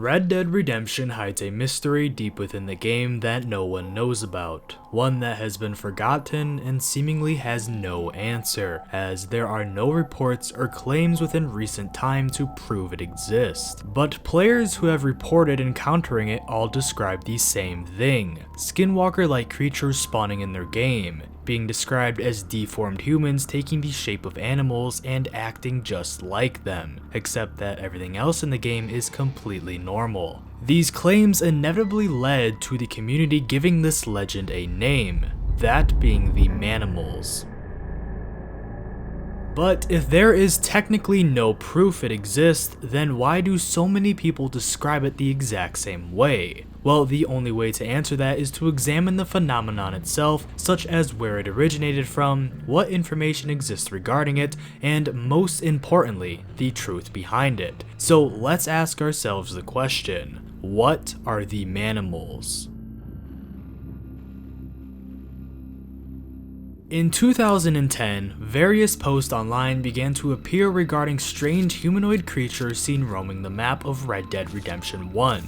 Red Dead Redemption hides a mystery deep within the game that no one knows about, one that has been forgotten and seemingly has no answer, as there are no reports or claims within recent time to prove it exists. But players who have reported encountering it all describe the same thing: skinwalker-like creatures spawning in their game, being described as deformed humans taking the shape of animals and acting just like them, except that everything else in the game is completely normal. These claims inevitably led to the community giving this legend a name, that being the Manimals. But if there is technically no proof it exists, then why do so many people describe it the exact same way? Well, the only way to answer that is to examine the phenomenon itself, such as where it originated from, what information exists regarding it, and most importantly, the truth behind it. So let's ask ourselves the question: what are the Manimals? In 2010, various posts online began to appear regarding strange humanoid creatures seen roaming the map of Red Dead Redemption 1,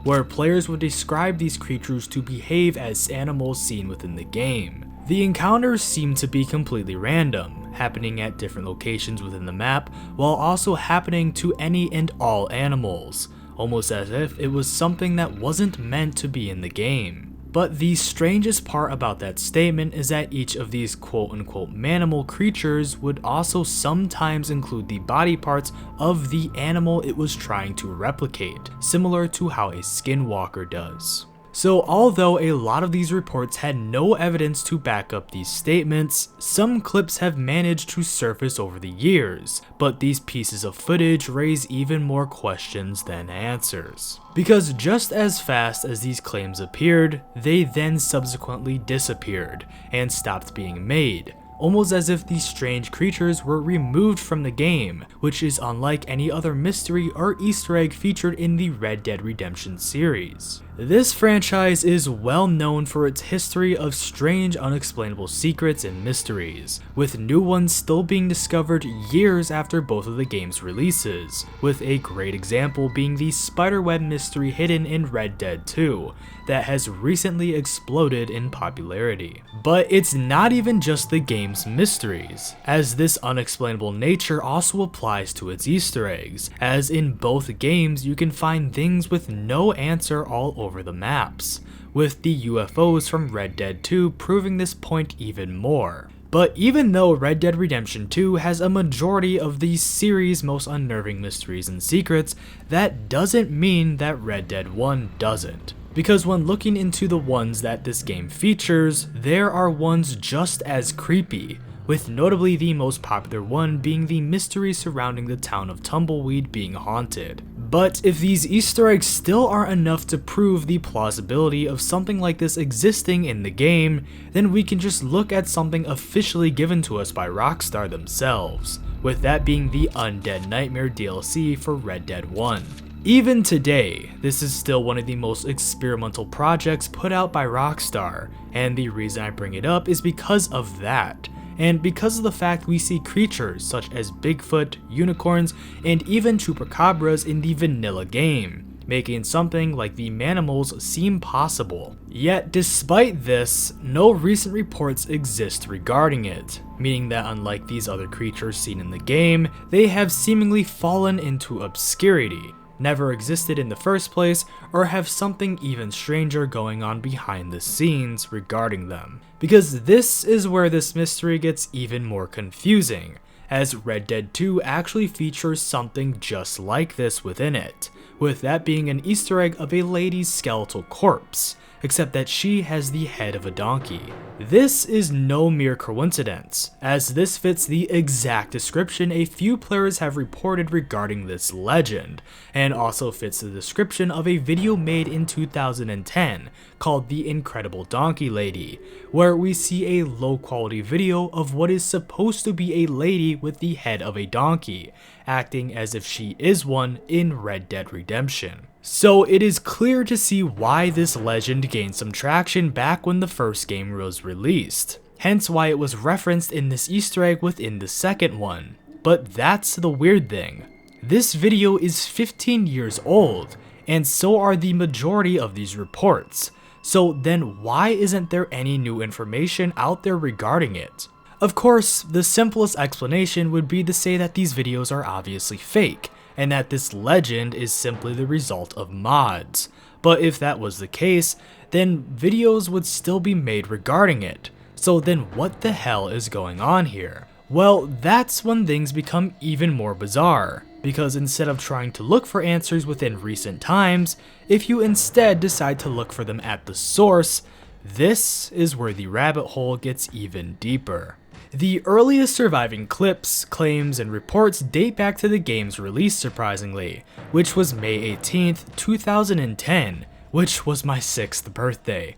where players would describe these creatures to behave as animals seen within the game. The encounters seemed to be completely random, happening at different locations within the map, while also happening to any and all animals, almost as if it was something that wasn't meant to be in the game. But the strangest part about that statement is that each of these quote-unquote manimal creatures would also sometimes include the body parts of the animal it was trying to replicate, similar to how a skinwalker does. So although a lot of these reports had no evidence to back up these statements, some clips have managed to surface over the years, but these pieces of footage raise even more questions than answers. Because just as fast as these claims appeared, they then subsequently disappeared and stopped being made, almost as if these strange creatures were removed from the game, which is unlike any other mystery or Easter egg featured in the Red Dead Redemption series. This franchise is well known for its history of strange, unexplainable secrets and mysteries, with new ones still being discovered years after both of the game's releases, with a great example being the spiderweb mystery hidden in Red Dead 2, that has recently exploded in popularity. But it's not even just the game's mysteries, as this unexplainable nature also applies to its Easter eggs, as in both games you can find things with no answer all over the maps, with the UFOs from Red Dead 2 proving this point even more. But even though Red Dead Redemption 2 has a majority of the series' most unnerving mysteries and secrets, that doesn't mean that Red Dead 1 doesn't. Because when looking into the ones that this game features, there are ones just as creepy, with notably the most popular one being the mystery surrounding the town of Tumbleweed being haunted. But if these Easter eggs still aren't enough to prove the plausibility of something like this existing in the game, then we can just look at something officially given to us by Rockstar themselves, with that being the Undead Nightmare DLC for Red Dead 1. Even today, this is still one of the most experimental projects put out by Rockstar, and the reason I bring it up is because of that, and because of the fact we see creatures such as Bigfoot, unicorns, and even chupacabras in the vanilla game, making something like the Manimals seem possible. Yet despite this, no recent reports exist regarding it, meaning that unlike these other creatures seen in the game, they have seemingly fallen into obscurity, never existed in the first place, or have something even stranger going on behind the scenes regarding them. Because this is where this mystery gets even more confusing, as Red Dead 2 actually features something just like this within it, with that being an Easter egg of a lady's skeletal corpse, except that she has the head of a donkey. This is no mere coincidence, as this fits the exact description a few players have reported regarding this legend, and also fits the description of a video made in 2010 called The Incredible Donkey Lady, where we see a low quality video of what is supposed to be a lady with the head of a donkey, acting as if she is one in Red Dead Redemption. So it is clear to see why this legend gained some traction back when the first game was released, hence why it was referenced in this Easter egg within the second one. But that's the weird thing. This video is 15 years old, and so are the majority of these reports. So then why isn't there any new information out there regarding it? Of course, the simplest explanation would be to say that these videos are obviously fake, and that this legend is simply the result of mods. But if that was the case, then videos would still be made regarding it. So then what the hell is going on here? Well, that's when things become even more bizarre, because instead of trying to look for answers within recent times, if you instead decide to look for them at the source, this is where the rabbit hole gets even deeper. The earliest surviving clips, claims, and reports date back to the game's release surprisingly, which was May 18th, 2010, which was my 6th birthday.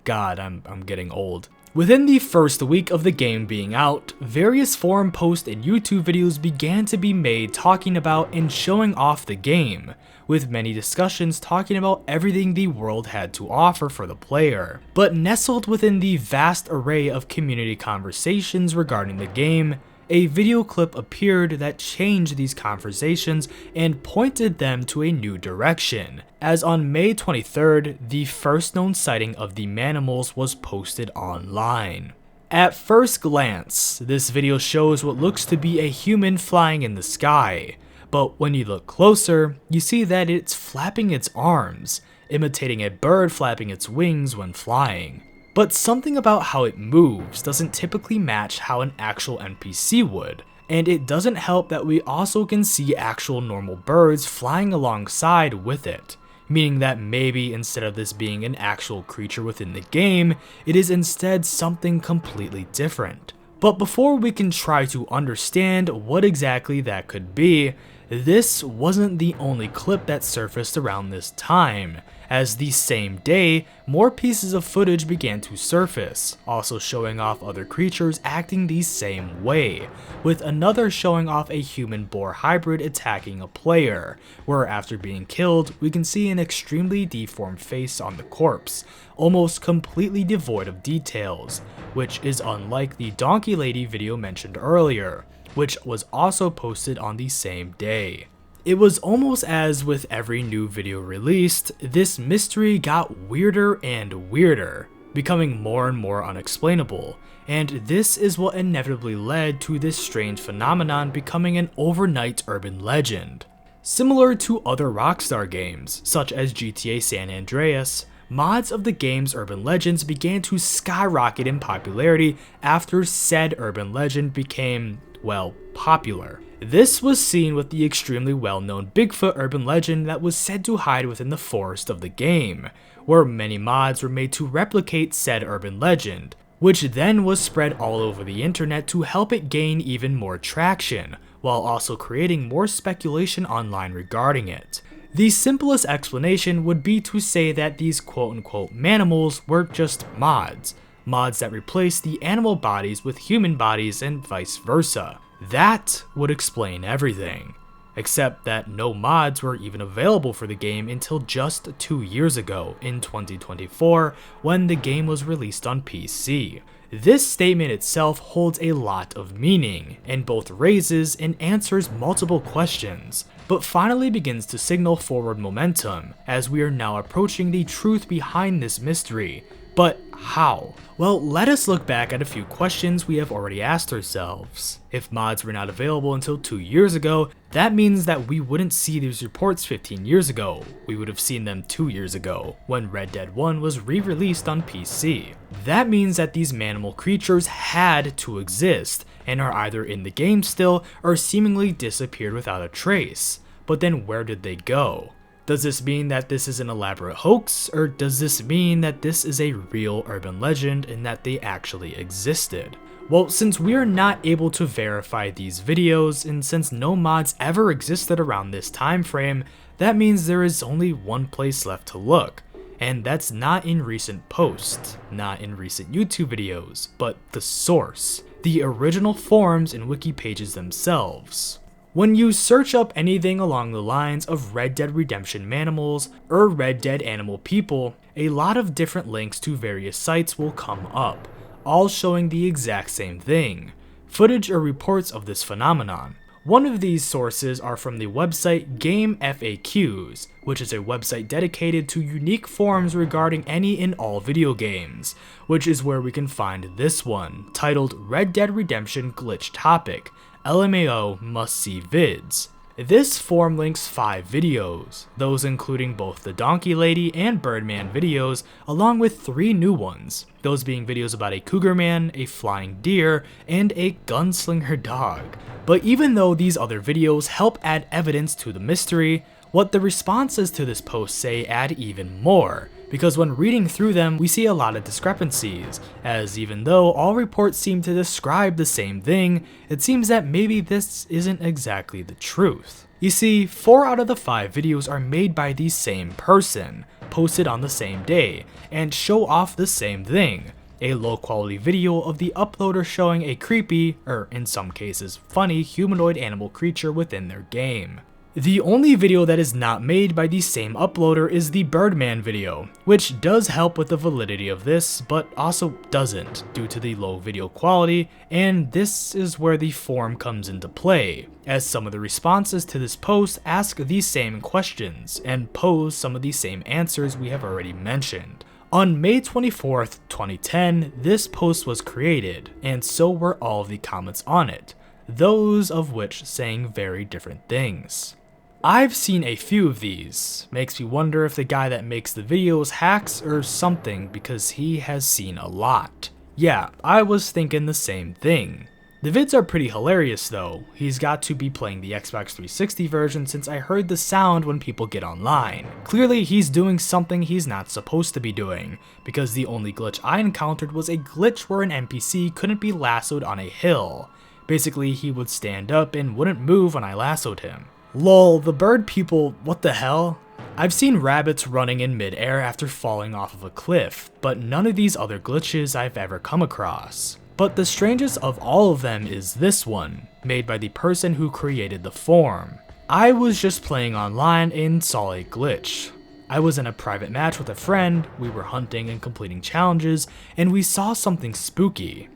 God, I'm getting old. Within the first week of the game being out, various forum posts and YouTube videos began to be made talking about and showing off the game, with many discussions talking about everything the world had to offer for the player. But nestled within the vast array of community conversations regarding the game, a video clip appeared that changed these conversations and pointed them to a new direction, as on May 23rd, the first known sighting of the Manimals was posted online. At first glance, this video shows what looks to be a human flying in the sky, but when you look closer, you see that it's flapping its arms, imitating a bird flapping its wings when flying. But something about how it moves doesn't typically match how an actual NPC would, and it doesn't help that we also can see actual normal birds flying alongside with it, meaning that maybe instead of this being an actual creature within the game, it is instead something completely different. But before we can try to understand what exactly that could be, this wasn't the only clip that surfaced around this time, as the same day, more pieces of footage began to surface, also showing off other creatures acting the same way, with another showing off a human-boar hybrid attacking a player, where after being killed, we can see an extremely deformed face on the corpse, almost completely devoid of details, which is unlike the Donkey Lady video mentioned earlier, which was also posted on the same day. It was almost as with every new video released, this mystery got weirder and weirder, becoming more and more unexplainable, and this is what inevitably led to this strange phenomenon becoming an overnight urban legend. Similar to other Rockstar games, such as GTA San Andreas, mods of the game's urban legends began to skyrocket in popularity after said urban legend became, well, popular. This was seen with the extremely well-known Bigfoot urban legend that was said to hide within the forest of the game, where many mods were made to replicate said urban legend, which then was spread all over the internet to help it gain even more traction, while also creating more speculation online regarding it. The simplest explanation would be to say that these quote-unquote manimals were just mods that replace the animal bodies with human bodies and vice versa. That would explain everything. Except that no mods were even available for the game until just 2 years ago, in 2024, when the game was released on PC. This statement itself holds a lot of meaning, and both raises and answers multiple questions, but finally begins to signal forward momentum, as we are now approaching the truth behind this mystery. But how? Well, let us look back at a few questions we have already asked ourselves. If mods were not available until 2 years ago, that means that we wouldn't see these reports 15 years ago. We would have seen them 2 years ago, when Red Dead 1 was re-released on PC. That means that these manimal creatures had to exist, and are either in the game still, or seemingly disappeared without a trace. But then where did they go? Does this mean that this is an elaborate hoax, or does this mean that this is a real urban legend and that they actually existed? Well, since we are not able to verify these videos, and since no mods ever existed around this time frame, that means there is only one place left to look, and that's not in recent posts, not in recent YouTube videos, but the source, the original forums and wiki pages themselves. When you search up anything along the lines of Red Dead Redemption Manimals or Red Dead Animal People, a lot of different links to various sites will come up, all showing the exact same thing, footage or reports of this phenomenon. One of these sources are from the website Game FAQs, which is a website dedicated to unique forums regarding any and all video games, which is where we can find this one, titled Red Dead Redemption Glitch Topic, LMAO Must See Vids. This forum links 5 videos, those including both the Donkey Lady and Birdman videos, along with 3 new ones, those being videos about a cougar man, a flying deer, and a gunslinger dog. But even though these other videos help add evidence to the mystery, what the responses to this post say add even more, because when reading through them we see a lot of discrepancies, as even though all reports seem to describe the same thing, it seems that maybe this isn't exactly the truth. You see, 4 out of the 5 videos are made by the same person, posted on the same day, and show off the same thing. A low quality video of the uploader showing a creepy, or in some cases funny, humanoid animal creature within their game. The only video that is not made by the same uploader is the Birdman video, which does help with the validity of this, but also doesn't due to the low video quality, and this is where the forum comes into play, as some of the responses to this post ask these same questions and pose some of the same answers we have already mentioned. On May 24th, 2010, this post was created, and so were all of the comments on it, those of which saying very different things. I've seen a few of these, makes me wonder if the guy that makes the videos hacks or something because he has seen a lot. Yeah, I was thinking the same thing. The vids are pretty hilarious though. He's got to be playing the Xbox 360 version since I heard the sound when people get online. Clearly he's doing something he's not supposed to be doing, because the only glitch I encountered was a glitch where an NPC couldn't be lassoed on a hill. Basically he would stand up and wouldn't move when I lassoed him. Lol, the bird people, what the hell? I've seen rabbits running in mid-air after falling off of a cliff, but none of these other glitches I've ever come across. But the strangest of all of them is this one, made by the person who created the forum. I was just playing online and saw a glitch. I was in a private match with a friend, we were hunting and completing challenges, and we saw something spooky.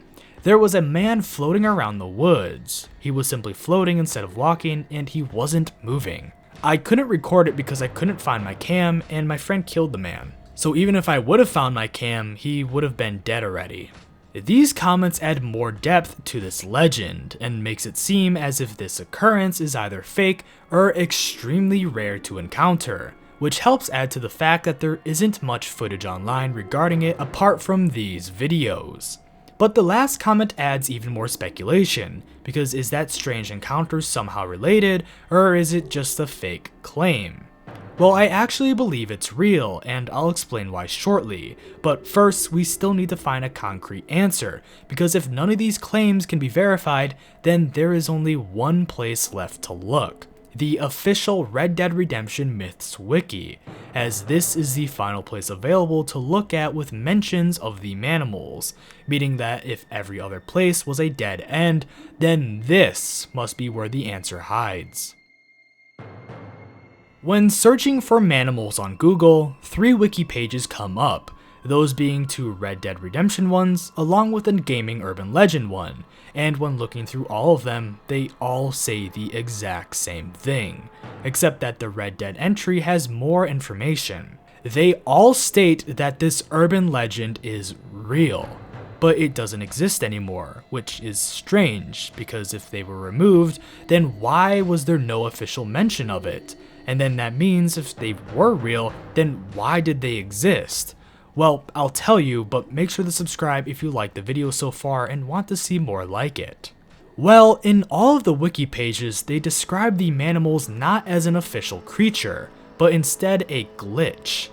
There was a man floating around the woods. He was simply floating instead of walking, and he wasn't moving. I couldn't record it because I couldn't find my cam, and my friend killed the man. So even if I would have found my cam, he would have been dead already. These comments add more depth to this legend, and makes it seem as if this occurrence is either fake or extremely rare to encounter, which helps add to the fact that there isn't much footage online regarding it apart from these videos. But the last comment adds even more speculation, because is that strange encounter somehow related, or is it just a fake claim? Well, I actually believe it's real, and I'll explain why shortly, but first we still need to find a concrete answer, because if none of these claims can be verified, then there is only one place left to look. The official Red Dead Redemption Myths Wiki, as this is the final place available to look at with mentions of the Manimals, meaning that if every other place was a dead end, then this must be where the answer hides. When searching for Manimals on Google, 3 wiki pages come up, those being 2 Red Dead Redemption ones, along with a Gaming Urban Legend one, and when looking through all of them, they all say the exact same thing, except that the Red Dead entry has more information. They all state that this urban legend is real, but it doesn't exist anymore, which is strange, because if they were removed, then why was there no official mention of it? And then that means if they were real, then why did they exist? Well, I'll tell you, but make sure to subscribe if you like the video so far and want to see more like it. Well, in all of the wiki pages, they describe the Manimals not as an official creature, but instead a glitch.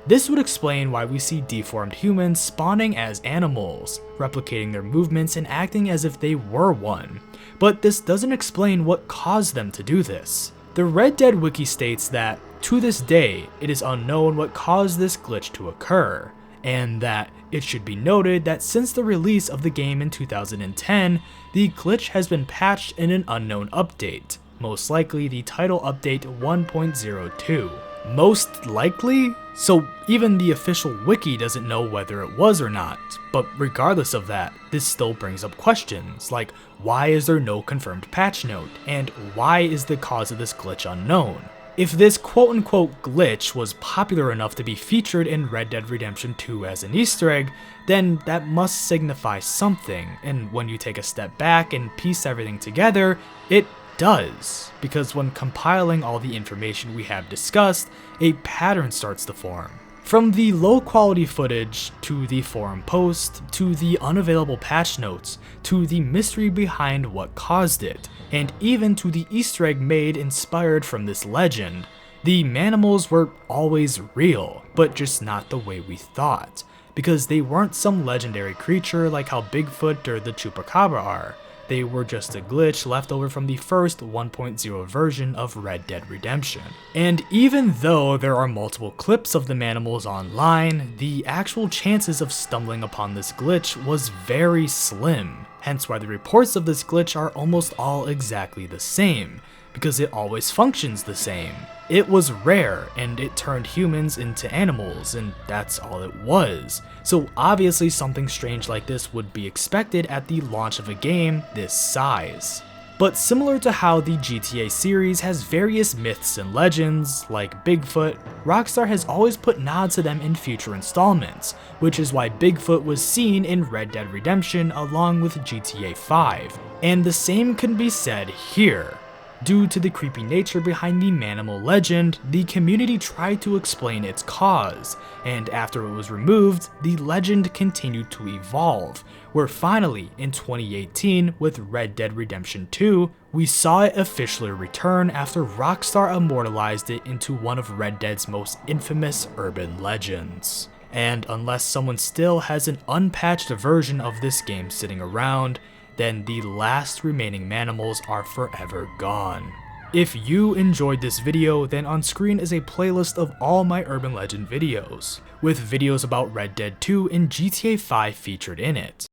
This would explain why we see deformed humans spawning as animals, replicating their movements and acting as if they were one, but this doesn't explain what caused them to do this. The Red Dead Wiki states that, to this day, it is unknown what caused this glitch to occur, and that it should be noted that since the release of the game in 2010, the glitch has been patched in an unknown update, most likely the title update 1.02. Most likely? So even the official wiki doesn't know whether it was or not, but regardless of that, this still brings up questions like why is there no confirmed patch note, and why is the cause of this glitch unknown? If this quote-unquote glitch was popular enough to be featured in Red Dead Redemption 2 as an Easter egg, then that must signify something, and when you take a step back and piece everything together, it does, because when compiling all the information we have discussed, a pattern starts to form. From the low quality footage, to the forum post, to the unavailable patch notes, to the mystery behind what caused it, and even to the Easter egg made inspired from this legend, the Manimals were always real, but just not the way we thought, because they weren't some legendary creature like how Bigfoot or the Chupacabra are. They were just a glitch left over from the first 1.0 version of Red Dead Redemption. And even though there are multiple clips of the Manimals online, the actual chances of stumbling upon this glitch was very slim, hence why the reports of this glitch are almost all exactly the same, because it always functions the same. It was rare, and it turned humans into animals, and that's all it was. So obviously something strange like this would be expected at the launch of a game this size. But similar to how the GTA series has various myths and legends, like Bigfoot, Rockstar has always put nods to them in future installments, which is why Bigfoot was seen in Red Dead Redemption along with GTA 5. And the same can be said here. Due to the creepy nature behind the Manimal legend, the community tried to explain its cause, and after it was removed, the legend continued to evolve, where finally, in 2018, with Red Dead Redemption 2, we saw it officially return after Rockstar immortalized it into one of Red Dead's most infamous urban legends. And unless someone still has an unpatched version of this game sitting around, then the last remaining Manimals are forever gone. If you enjoyed this video, then on screen is a playlist of all my urban legend videos, with videos about Red Dead 2 and GTA 5 featured in it.